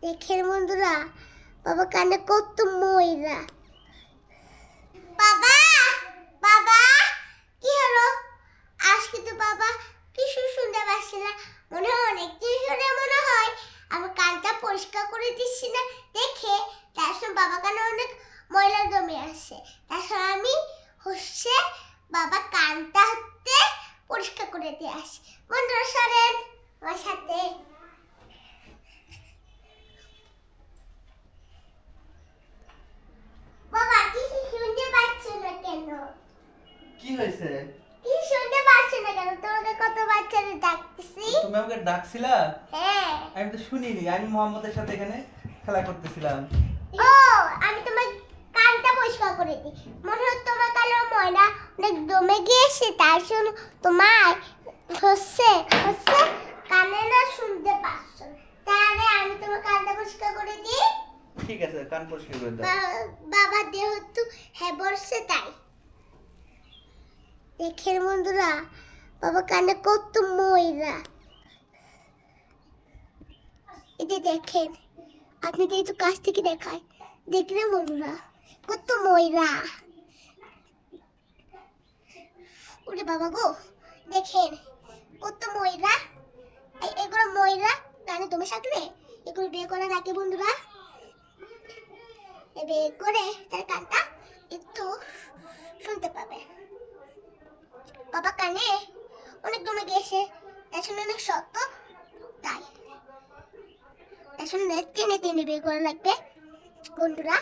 দেখেন বন্ধুরা, বাবা কানে কত ময়লা। বাবা বাবা কি হলো? আজকে তো বাবা কিছু শুনতে পাচ্ছি না, মনে হয় অনেক কিছু শুনে মনে হয়। আমি কানটা পরিষ্কার করে দিচ্ছি না দেখে, তার সঙ্গে বাবা কানে অনেক ময়লা জমে আসছে। তাছাড়া আমি বাবা কানটা পরিষ্কার করে দিয়ে আসি। বন্ধুরা সরেন আমার সাথে। বাবা কিছু শুনতে পাচ্ছি না কেন? কি হয়েছে? কি শুনতে পাচ্ছি না কেন? তোমাকে কত বাচ্চাদের ডাকতেছি। তুমি আমাকে ডাকছিলা? হ্যাঁ। আমি তো শুনিনি, আমি মোহাম্মদের সাথে এখানে খেলা করতেছিলাম। ও, আমি তোমার কানটা পরিষ্কার করে দিই। মনে হয় তোমার কালো ময়লা অনেক দমে গিয়েছে, তার জন্য তোমার হচ্ছে কানে না শুনতে পাচ্ছ না। তাহলে আমি তোমার কানটা পরিষ্কার করে দিই। ঠিক আছে, কান পরিষ্কার করে দাও। বাবা যেহেতু হ্যাঁ বলছে তাই। দেখেন বন্ধুরা, বাবা কানে কত ময়লা। এই যে দেখেন, আপনাকে একটু কাছ থেকে দেখায়, দেখলেন বন্ধুরা কত ময়লা। ওরে বাবা গো, দেখেন কত ময়লা। এগুলো ময়লা কানে দমে থাকলে এগুলো বের করা লাগে বন্ধুরা। বের করে তার কানটা একটু শুনতে পাবে। বাবা কানে অনেক দমে গিয়েছে, তার জন্য অনেক শক্ত, তাই আসলে টেনে টেনে বের করা লাগবে বন্ধুরা।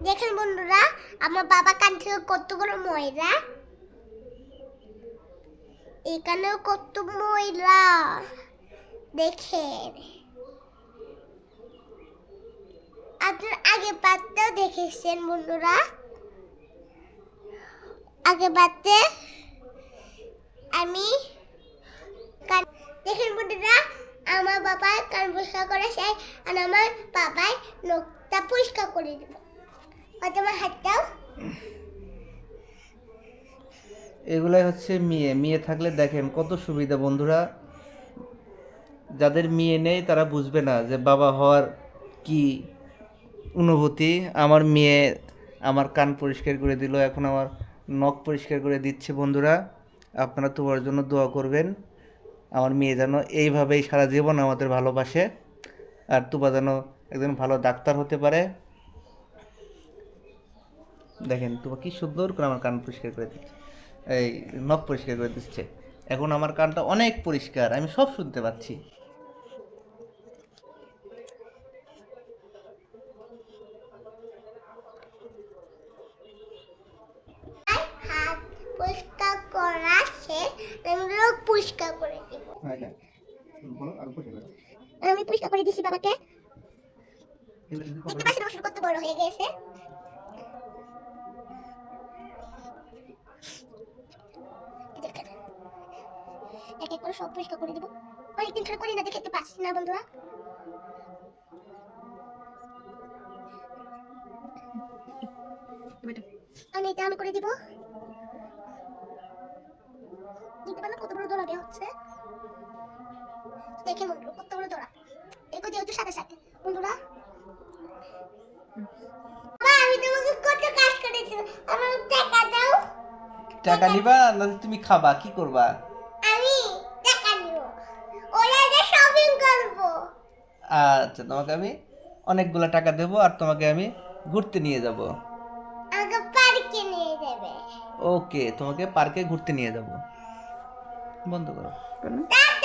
দেখেন বন্ধুরা, আমার বাবা কান থেকে কতগুলো ময়লা, এখানেও কত ময়লা দেখেন। আপনার আগে পাততেও দেখেছেন বন্ধুরা, আগে পাততে আমি দেখেন বন্ধুরা, আমার বাবা কান পরিষ্কার করে সেই, আর আমার বাবাই নখটা পরিষ্কার করে দেব। তোমার হাতটাও। এগুলাই হচ্ছে মেয়ে থাকলে দেখেন কত সুবিধা বন্ধুরা। যাদের মেয়ে নেই তারা বুঝবে না যে বাবা হওয়ার কি অনুভূতি। আমার মেয়ে আমার কান পরিষ্কার করে দিল, এখন আমার নখ পরিষ্কার করে দিচ্ছে বন্ধুরা। আপনারা তোমার জন্য দোয়া করবেন, আমার মেয়ে যেন এইভাবেই সারা জীবন আমাদের ভালোবাসে, আর তুবা যেন একজন ভালো ডাক্তার হতে পারে। দেখেন তুবা কি সুন্দর করে আমার কান পরিষ্কার করে দিচ্ছে, এই নখ পরিষ্কার করে দিচ্ছে। এখন আমার কানটা অনেক পরিষ্কার, আমি সব শুনতে পাচ্ছি। হাত পরিষ্কার করা শেষ, আমি লোক পরিষ্কার করে দিব। আমি পরিষ্কার করে দিছি বাবাকে। দেখতে পাচ্ছেন ওষুধ কত বড় হয়ে গেছে। দেখেন, এক এক করে সব পরিষ্কার করে দিব। অনেকদিন ধরে করি না, দেখতে পাচ্ছি না বন্ধুরা। এটা আমি করে দিব। দেখতে পেলাম কত বড় দোলা বের হচ্ছে। দেখেন বন্ধুরা কত বড় দোলা, এগুলো যেহেতু সাথে সাথে বন্ধুরা। আমি তোমাকে কত কাজ করেছি, আমার টাকা দাও। টাকা নিবা না তুমি খাবা, কি করবা? আমি টাকা নিব, ওরা যে শপিং করব। আচ্ছা, তোমাকে আমি অনেকগুলো টাকা দেবো আর তোমাকে আমি ঘুরতে নিয়ে যাব। আমাকে পার্কে নিয়ে যাবে। ওকে, তোমাকে পার্কে ঘুরতে নিয়ে যাব। বন্ধ করো। টাকা